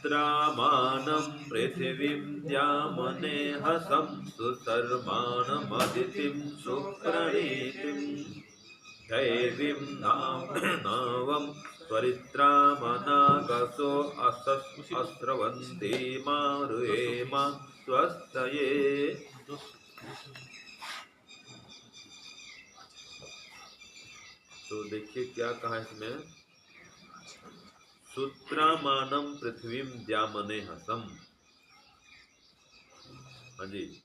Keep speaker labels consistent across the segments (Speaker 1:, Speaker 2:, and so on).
Speaker 1: सुत्रामानं पृथिवीं द्यामनेहसं सुशर्माणमदितिं सुप्रणीतिं दैवीं नावं स्वरित्रामनागसो अस्रवन्ति मारुएमा स्वस्तये। तो देखिए क्या कहा इसमें, सूत्रामानम पृथ्वीं द्यामने हसम। हाँ जी,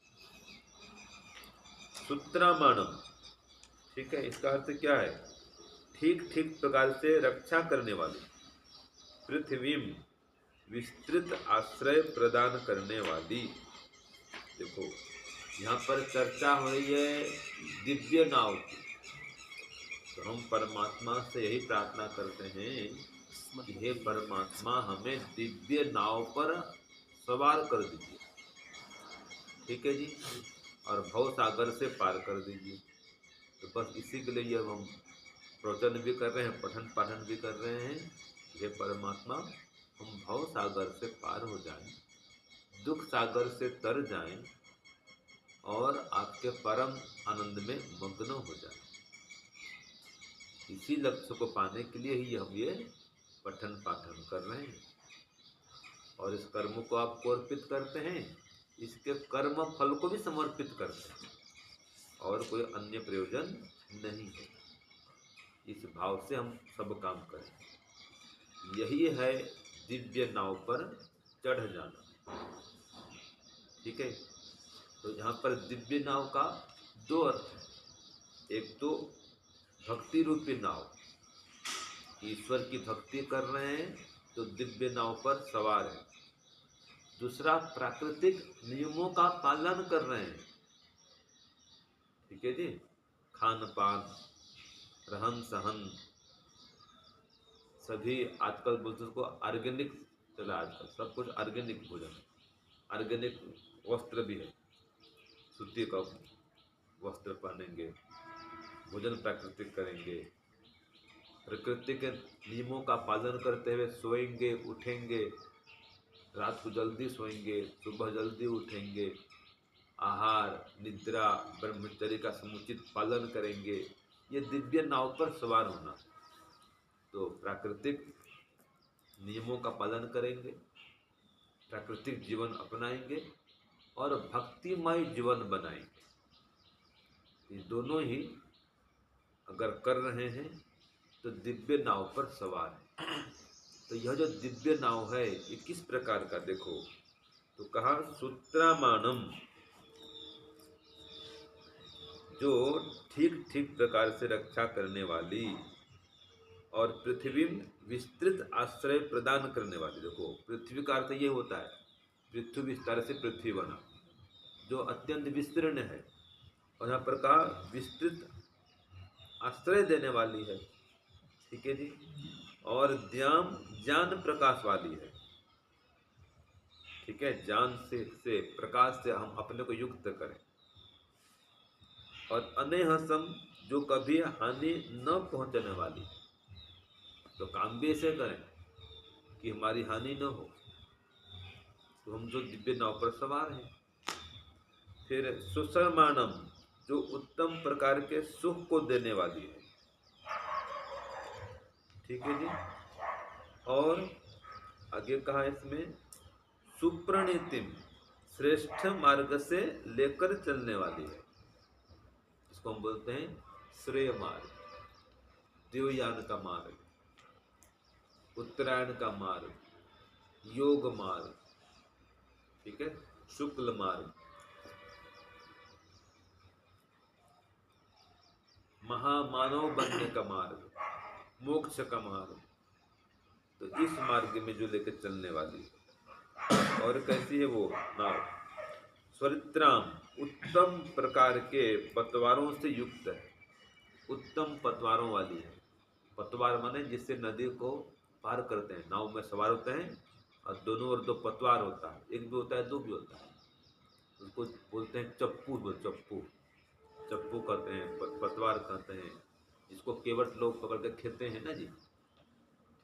Speaker 1: सूत्रामानम, ठीक है, इसका अर्थ क्या है, ठीक ठीक प्रकार से रक्षा करने वाली, पृथ्वीं विस्तृत आश्रय प्रदान करने वाली। देखो यहाँ पर चर्चा हो रही है दिव्य नाव की, तो हम परमात्मा से यही प्रार्थना करते हैं कि हे परमात्मा हमें दिव्य नाव पर सवार कर दीजिए, ठीक है जी, और भव सागर से पार कर दीजिए। तो बस इसी के लिए अब हम प्रवचन भी कर रहे हैं, पठन पाठन भी कर रहे हैं, हे परमात्मा हम भव सागर से पार हो जाएं, दुख सागर से तर जाएं और आपके परम आनंद में मग्न हो जाएं। इसी लक्ष्य को पाने के लिए ही हम ये पठन पाठन कर रहे हैं और इस कर्म को आपको अर्पित करते हैं, इसके कर्म फल को भी समर्पित करते हैं और कोई अन्य प्रयोजन नहीं है। इस भाव से हम सब काम करें, यही है दिव्य नाव पर चढ़ जाना, ठीक है। तो यहाँ पर दिव्य नाव का दो अर्थ है, एक तो भक्ति रूपी नाव, ईश्वर की भक्ति कर रहे हैं तो दिव्य नाव पर सवार है। दूसरा प्राकृतिक नियमों का पालन कर रहे हैं, ठीक है जी, खान पान रहन सहन सभी आजकल बोलते उसको ऑर्गेनिक चला, आजकल सब कुछ ऑर्गेनिक भोजन, ऑर्गेनिक वस्त्र भी है, सूती का वस्त्र पहनेंगे, भोजन प्राकृतिक करेंगे, प्रकृति के नियमों का पालन करते हुए सोएंगे उठेंगे, रात को जल्दी सोएंगे सुबह जल्दी उठेंगे, आहार निद्रा ब्रह्मचर्य का समुचित पालन करेंगे, ये दिव्य नाव पर सवार होना। तो प्राकृतिक नियमों का पालन करेंगे, प्राकृतिक जीवन अपनाएंगे और भक्तिमय जीवन बनाएंगे। ये दोनों ही अगर कर रहे हैं तो दिव्य नाव पर सवार है। तो यह जो दिव्य नाव है ये किस प्रकार का, देखो तो कहा सूत्रामानम, जो ठीक ठीक प्रकार से रक्षा करने वाली और पृथ्वी विस्तृत आश्रय प्रदान करने वाली। देखो पृथ्वी का अर्थ ये होता है, पृथ्वी विस्तार से पृथ्वी बना, जो अत्यंत विस्तीर्ण है, और यहाँ पर कहा विस्तृत आश्रय देने वाली है, ठीक है जी, और द्याम ज्ञान प्रकाश वाली है, ठीक है, ज्ञान से प्रकाश से हम अपने को युक्त करें, और अनेहसम जो कभी हानि न पहुंचने वाली। तो काम भी ऐसे करें कि हमारी हानि न हो, तो हम जो दिव्य नाव पर सवार हैं। फिर सुशर्मानम, जो उत्तम प्रकार के सुख को देने वाली है, ठीक है जी, और आगे कहा इसमें सुप्रणीतिम, श्रेष्ठ मार्ग से लेकर चलने वाली है, इसको हम बोलते हैं श्रेय मार्ग, देवयान का मार्ग, उत्तरायण का मार्ग, योग मार्ग, ठीक है, शुक्ल मार्ग, महामानव बनने का मार्ग, मोक्ष का मार्ग। तो इस मार्ग में जो लेकर चलने वाली, और कैसी है वो नाव, स्वरित्राम, उत्तम प्रकार के पतवारों से युक्त है, उत्तम पतवारों वाली है। पतवार माने जिससे नदी को पार करते हैं, नाव में सवार होते हैं और दोनों ओर दो पतवार होता है, एक भी होता है दो भी होता है, उसको बोलते हैं चप्पू, चप्पू, चप्पू कहते हैं, पतवार कहते हैं, जिसको केवट लोग पकड़ के खेलते हैं ना जी,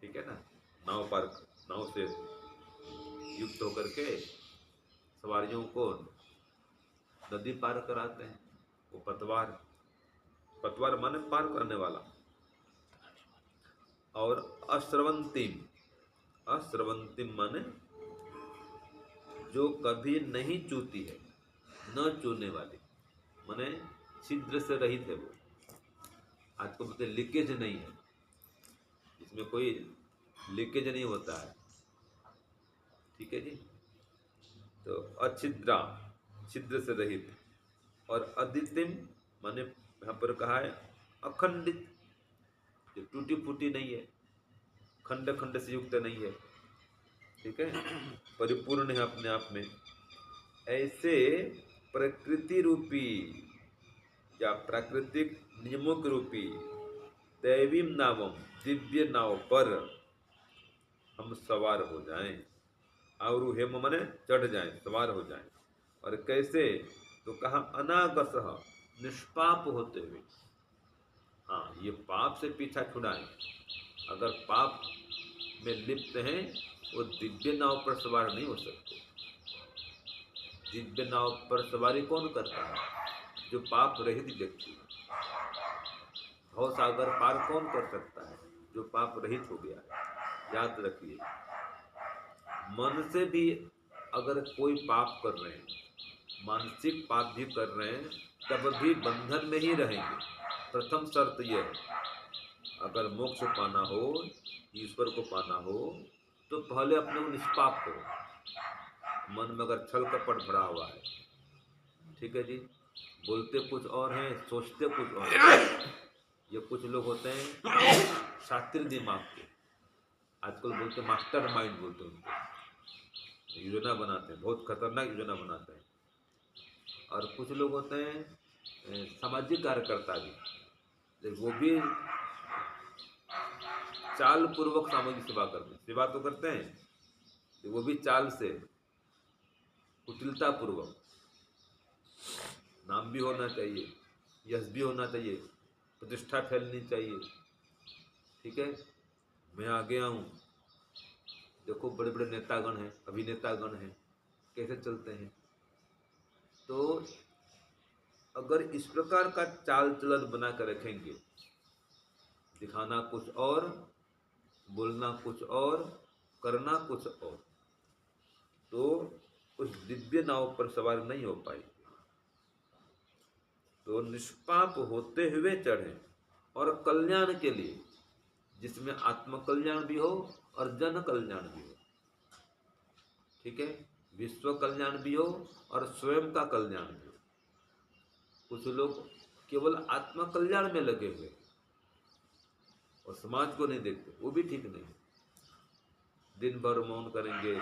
Speaker 1: ठीक है ना, नाव पार, नाव से युक्त होकर के सवारियों को नदी पार कराते हैं। वो पतवार, पतवार माने पार करने वाला। और अश्रवंतिम, अश्रवंतिम माने जो कभी नहीं चूती है, न चूने वाली, माने छिद्र से रहित है वो। आज को बोलते लीकेज नहीं है, इसमें कोई लीकेज नहीं होता है। ठीक है जी। तो अच्छिद्रा, छिद्र से रहित। और अदितिम माने यहाँ पर कहा है अखंडित, जो टूटी फूटी नहीं है, खंड खंड से युक्त नहीं है। ठीक है, परिपूर्ण है अपने आप में। ऐसे प्रकृति रूपी या प्राकृतिक नियमों के रूपी दैवीम नामम दिव्य नाव पर हम सवार हो जाएं। और हेम मने चढ़ जाएं, सवार हो जाएं। और कैसे, तो कहा अनागसः, निष्पाप होते हुए। हाँ, ये पाप से पीछा छुड़ाएं। अगर पाप में लिप्त हैं वो दिव्य नाव पर सवार नहीं हो सकते। दिव्य नाव पर सवारी कौन करता है? जो पाप रहित व्यक्ति। भव सागर पार कौन कर सकता है? जो पाप रहित हो गया है। याद रखिए, मन से भी अगर कोई पाप कर रहे हैं, मानसिक पाप भी कर रहे हैं, तब भी बंधन में ही रहेंगे। प्रथम शर्त यह है, अगर मोक्ष पाना हो, ईश्वर को पाना हो, तो पहले अपने को निष्पाप करो। मन में अगर छल कपट भरा हुआ है, ठीक है जी, बोलते कुछ और हैं, सोचते कुछ और हैं। ये कुछ लोग होते हैं शातिर दिमाग के, आजकल बोलते मास्टर माइंड बोलते हैं उनको, योजना बनाते हैं, बहुत खतरनाक योजना बनाते हैं। और कुछ लोग होते हैं सामाजिक कार्यकर्ता भी, लेकिन वो भी चाल पूर्वक सामाजिक सेवा करते हैं। सेवा तो करते हैं, तो वो भी चाल से, कुटिलता पूर्वक। नाम भी होना चाहिए, यश भी होना चाहिए, प्रतिष्ठा फैलनी चाहिए। ठीक है, मैं आ गया हूँ, देखो बड़े बड़े नेतागण हैं, अभिनेतागण हैं, कैसे चलते हैं। तो अगर इस प्रकार का चाल चलन बना कर रखेंगे, दिखाना कुछ और, बोलना कुछ और, करना कुछ और, तो उस दिव्य नाव पर सवार नहीं हो पाएगी। तो निष्पाप होते हुए चढ़े, और कल्याण के लिए, जिसमें आत्म कल्याण भी हो और जन कल्याण भी हो। ठीक है, विश्व कल्याण भी हो और स्वयं का कल्याण भी हो। कुछ लोग केवल आत्म कल्याण में लगे हुए और समाज को नहीं देखते, वो भी ठीक नहीं। दिन भर मौन करेंगे,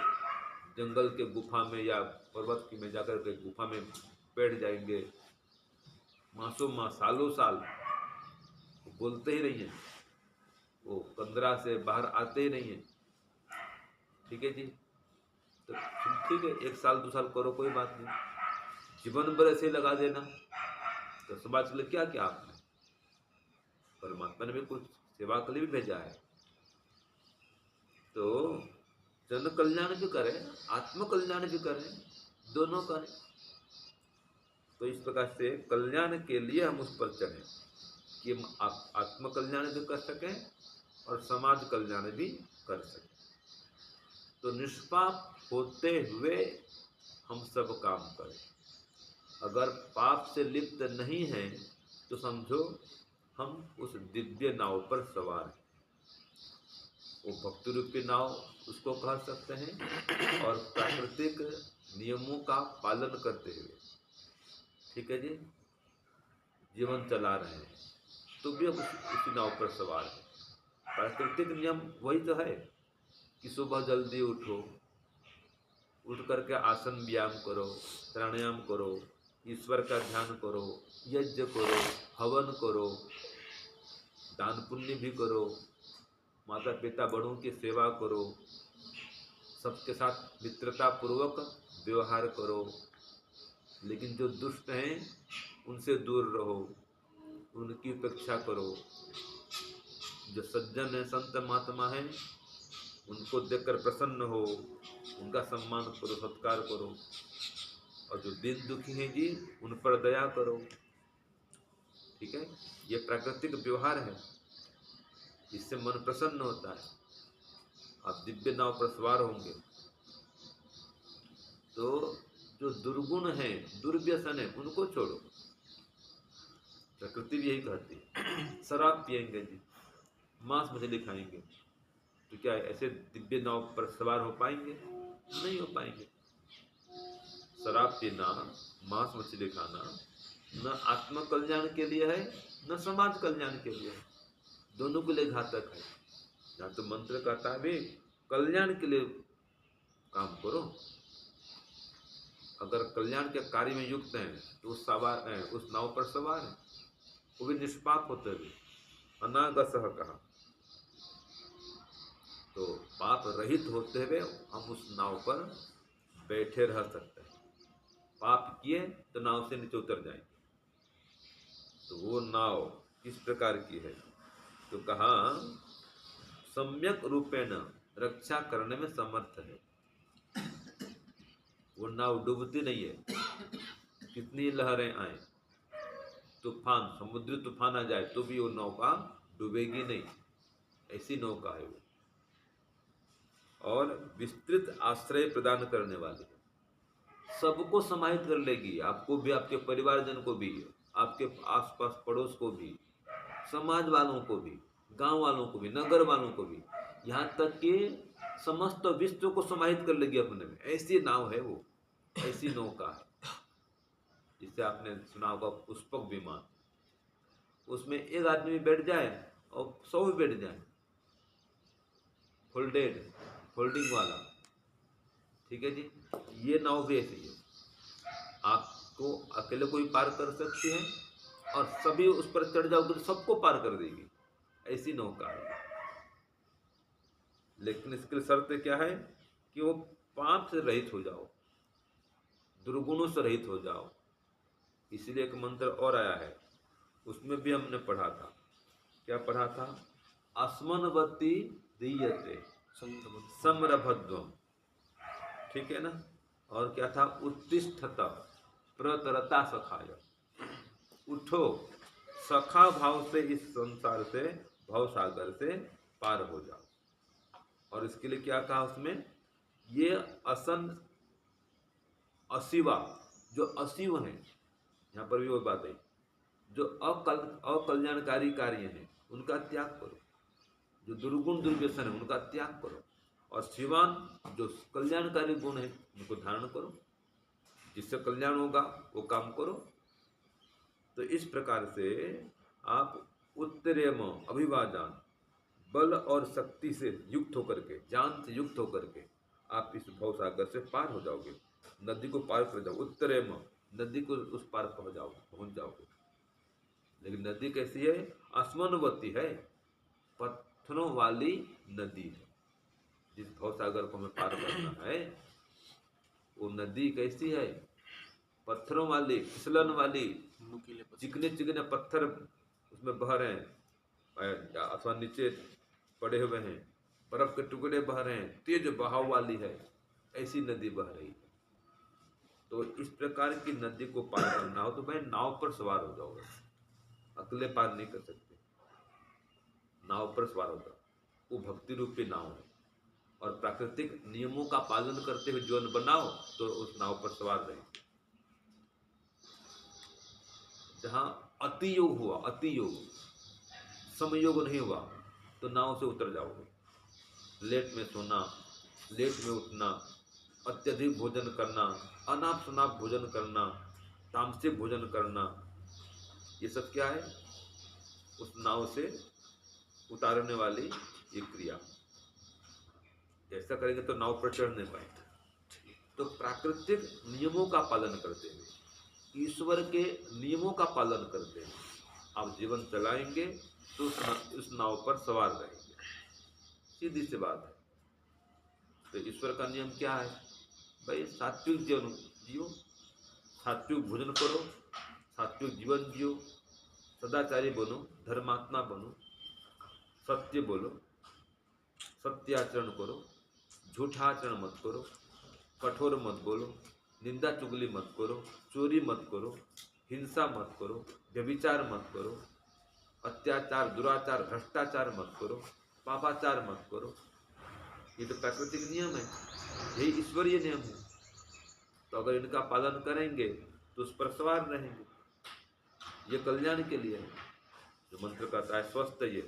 Speaker 1: जंगल के गुफा में या पर्वत की में जाकर के गुफा में बैठ जाएंगे, मासों मास, सालों साल बोलते ही नहीं है, वो कंदरा से बाहर आते ही नहीं है। ठीक है जी, तो ठीक है, 1 साल 2 साल करो, कोई बात नहीं। जीवन भर ऐसे लगा देना, तो समाज के लिए क्या क्या आपने? परमात्मा ने भी कुछ सेवा के लिए भी भेजा है, तो जन कल्याण भी करें, आत्म कल्याण भी करें, दोनों करें। तो इस प्रकार से कल्याण के लिए हम उस पर चढ़ें कि हम आत्म कल्याण भी कर सकें और समाज कल्याण भी कर सकें। तो निष्पाप होते हुए हम सब काम करें। अगर पाप से लिप्त नहीं है तो समझो हम उस दिव्य नाव पर सवार हैं। वो भक्ति रूपी नाव उसको कह सकते हैं, और प्राकृतिक नियमों का पालन करते हुए, ठीक है जी, जीवन चला रहे हैं, तो भी हम उसी नाव पर सवार हैं। प्राकृतिक नियम वही तो है कि सुबह जल्दी उठो, उठ करके आसन व्यायाम करो, प्राणायाम करो, ईश्वर का ध्यान करो, यज्ञ करो, हवन करो, दान पुण्य भी करो, माता पिता बड़ों की सेवा करो, सबके साथ मित्रता पूर्वक व्यवहार करो। लेकिन जो दुष्ट हैं उनसे दूर रहो, उनकी उपेक्षा करो। जो सज्जन है, संत महात्मा हैं, उनको देखकर प्रसन्न हो, उनका सम्मान करो, सत्कार करो। और जो दीन दुखी हैं जी, उन पर दया करो। ठीक है, ये प्राकृतिक व्यवहार है, इससे मन प्रसन्न होता है। आप दिव्य नाव पर सवार होंगे तो जो दुर्गुण है, दुर्व्यसन है, उनको छोड़ो। प्रकृति भी यही कहती है। शराब पिएंगे जी, मांस मछली खाएंगे, तो क्या ऐसे दिव्य नाव पर सवार हो पाएंगे? नहीं हो पाएंगे। शराब पीना, मांस मछली खाना न आत्म कल्याण के लिए है, न समाज कल्याण के लिए है, दोनों के लिए घातक है। यहाँ तो मंत्र कहता है भी कल्याण के लिए काम करो। अगर कल्याण के कार्य में युक्त हैं तो उस नाव पर सवार है, वो भी निष्पाप होते हुए। अनागसह कहा, तो पाप रहित होते हुए हम उस नाव पर बैठे रह सकते हैं। पाप किए तो नाव से नीचे उतर जाएंगे। तो वो नाव किस प्रकार की है? तो कहा सम्यक रूपेण रक्षा करने में समर्थ है। वो नाव डूबती नहीं है, कितनी लहरें आए, तूफान, समुद्री तूफान आ जाए तो भी वो नौका डूबेगी नहीं, ऐसी नौका है वो। और विस्तृत आश्रय प्रदान करने वाली, सबको समाहित कर लेगी, आपको भी, आपके परिवारजन को भी, आपके आसपास पड़ोस को भी, समाज वालों को भी, गांव वालों को भी, नगर वालों को भी, यहाँ तक कि समस्त विश्व को समाहित कर लेगी अपने में। ऐसी नाव है वो, ऐसी नौका है। जिससे आपने सुना होगा पुष्पक विमान, उसमें एक आदमी बैठ जाए और 100 भी बैठ जाए, फोल्डिंग वाला। ठीक है जी, ये नाव भी ऐसी है, आपको अकेले कोई पार कर सकती है और सभी उस पर चढ़ जाओगे तो सबको पार कर देगी, ऐसी नौका है। लेकिन इसके लिए शर्त क्या है कि वो पाप से रहित हो जाओ, दुर्गुणों से रहित हो जाओ। इसीलिए एक मंत्र और आया है, उसमें भी हमने पढ़ा था। क्या पढ़ा था? अस्मनवती दीयते समरभद्वम। ठीक है ना? और क्या था? उत्तिष्ठत प्रतरता सखाय। उठो, सखा भाव से इस संसार से, भव सागर से पार हो जाओ। और इसके लिए क्या कहा उसमें? ये असन अशिवा, जो अशिव हैं, यहाँ पर भी वो बात है, जो अकल्याणकारी कार्य हैं उनका त्याग करो, जो दुर्गुण दुर्व्यसन है उनका त्याग करो, और शिवान, जो कल्याणकारी गुण है उनको धारण करो, जिससे कल्याण होगा वो काम करो। तो इस प्रकार से आप उत्तरेम अभिवादन, बल और शक्ति से युक्त होकर के, ज्ञान से युक्त होकर के आप इस भवसागर से पार हो जाओगे, नदी को पार कर जाओ। उत्तरेम, नदी को उस पार पहुंच जाओगे। लेकिन नदी कैसी है? आसमानवती है, पत्थरों वाली नदी है। जिस भवसागर को हमें पार करना है वो नदी कैसी है? पत्थरों वाली, फिसलन वाली, चिकने चिकने पत्थर उसमें बह रहे हैं, अथवा नीचे पड़े हुए हैं, बर्फ के टुकड़े बह रहे हैं, तेज बहाव वाली है, ऐसी नदी बह रही है। तो इस प्रकार की नदी को पार करना हो तो भाई नाव पर सवार हो जाओगे, अकेले पार नहीं कर सकते। नाव पर सवार हो जाओ, वो भक्ति रूपी नाव है। और प्राकृतिक नियमों का पालन करते हुए जीवन बनाओ तो उस नाव पर सवार रहेंगे। जहाँ अति योग हुआ, अति योग, समयोग नहीं हुआ, तो नाव से उतर जाओगे। लेट में सोना, लेट में उठना, अत्यधिक भोजन करना, अनाप शनाप भोजन करना, तामसिक भोजन करना, ये सब क्या है? उस नाव से उतारने वाली ये क्रिया। ऐसा करेंगे तो नाव पर चढ़ नहीं पाएंगे। तो प्राकृतिक नियमों का पालन करते हैं, ईश्वर के नियमों का पालन करते हैं, आप जीवन चलाएंगे तो उस नाव पर सवार रहेंगे। सीधी सी बात है। तो ईश्वर का नियम क्या है? भाई सात्विक जीवन जियो, सात्विक भोजन करो, सात्विक जीवन जियो, सदाचारी बनो, धर्मात्मा बनो, सत्य बोलो, सत्याचरण करो, झूठाचरण मत करो, कठोर मत बोलो, निंदा चुगली मत करो, चोरी मत करो, हिंसा मत करो, व्यभिचार मत करो, अत्याचार, दुराचार, भ्रष्टाचार मत करो, पापाचार मत करो। ये तो प्राकृतिक नियम है, यही ईश्वरीय नियम है। तो अगर इनका पालन करेंगे तो उस पर सवार रहेंगे। ये कल्याण के लिए है। जो मंत्र कहता है स्वस्थ, ये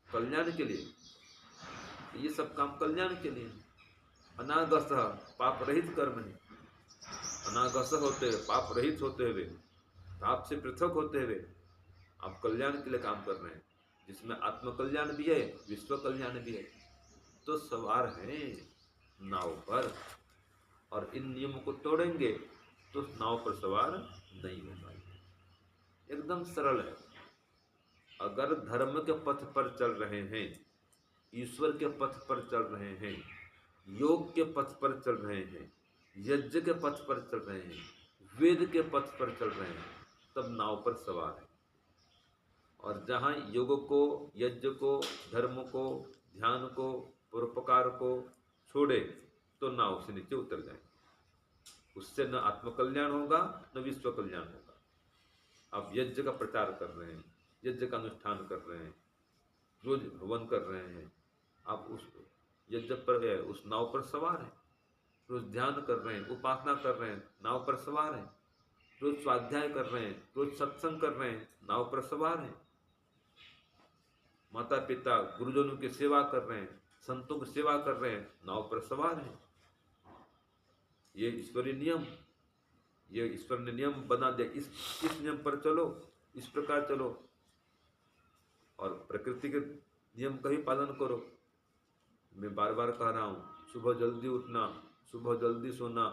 Speaker 1: कल्याण के लिए, ये सब काम कल्याण के लिए है। अनागस पाप रहित कर्म है। अनागस होते हुए, पाप रहित होते हुए, पाप से पृथक होते हुए आप कल्याण के लिए काम कर रहे हैं, जिसमें आत्म कल्याण भी है, विश्व कल्याण भी है। तो सवार हैं नाव पर, और इन नियमों को तोड़ेंगे तो उस नाव पर सवार नहीं हो पाएंगे। एकदम सरल है। अगर धर्म के पथ पर चल रहे हैं, ईश्वर के पथ पर चल रहे हैं, योग के पथ पर चल रहे हैं, यज्ञ के पथ पर चल रहे हैं, वेद के पथ पर चल रहे हैं, तब नाव पर सवार है। और जहाँ योग को, यज्ञ को, धर्म को, ध्यान को, परोपकार को छोड़े तो नाव से नीचे उतर जाए। उससे न आत्मकल्याण होगा, न विश्व कल्याण होगा। आप यज्ञ का प्रचार कर रहे हैं, यज्ञ का अनुष्ठान कर रहे हैं, रोज हवन कर रहे हैं, आप उस यज्ञ पर, उस नाव पर सवार हैं। रोज ध्यान कर रहे हैं, उपासना कर रहे हैं, नाव पर सवार हैं। रोज स्वाध्याय कर रहे हैं, रोज सत्संग कर रहे हैं, नाव पर सवार हैं। माता पिता गुरुजनों की सेवा कर रहे हैं, संतों की सेवा कर रहे हैं, नाव पर सवार हैं। ये ईश्वरीय नियम, ये ईश्वर ने नियम बना दिया। इस नियम पर चलो, इस प्रकार चलो, और प्रकृति के नियम का ही पालन करो। मैं बार बार कह रहा हूँ, सुबह जल्दी उठना, सुबह जल्दी सोना,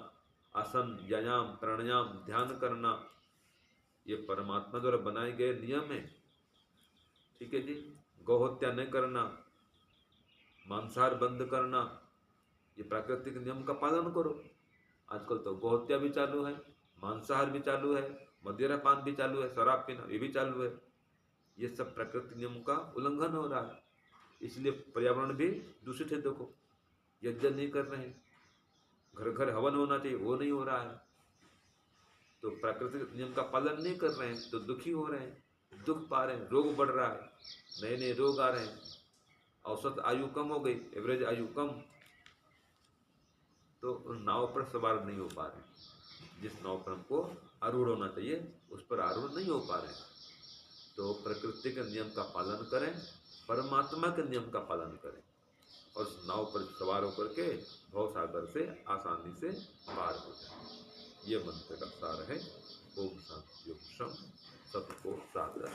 Speaker 1: आसन, व्यायाम, प्राणायाम, ध्यान करना, ये परमात्मा द्वारा बनाए गए नियम है। ठीक है जी। गौहत्या नहीं करना, मांसाहार बंद करना, ये प्राकृतिक नियम का पालन करो। आजकल तो गौहत्या भी चालू है, मांसाहार भी चालू है, मदिरा पान भी चालू है, शराब पीना ये भी चालू है। ये सब प्राकृतिक नियम का उल्लंघन हो रहा है। इसलिए पर्यावरण भी दूषित है। देखो, यज्ञ नहीं कर रहे हैं, घर घर हवन होना चाहिए, वो नहीं हो रहा है। तो प्राकृतिक नियम का पालन नहीं कर रहे हैं तो दुखी हो रहे हैं, दुख पा रहे हैं, रोग बढ़ रहा है, नए नए रोग आ रहे हैं, औसत आयु कम हो गई, एवरेज आयु कम। तो नाव पर सवार नहीं हो पा रहे। जिस नाव पर हमको आरूढ़ होना चाहिए उस पर आरूढ़ नहीं हो पा रहे। तो प्रकृति के नियम का पालन करें, परमात्मा के नियम का पालन करें, और उस नाव पर सवार होकर के भव सागर से आसानी से पार हो जाए। ये मंत्र का सार है। ओम शांति। सत को सागर।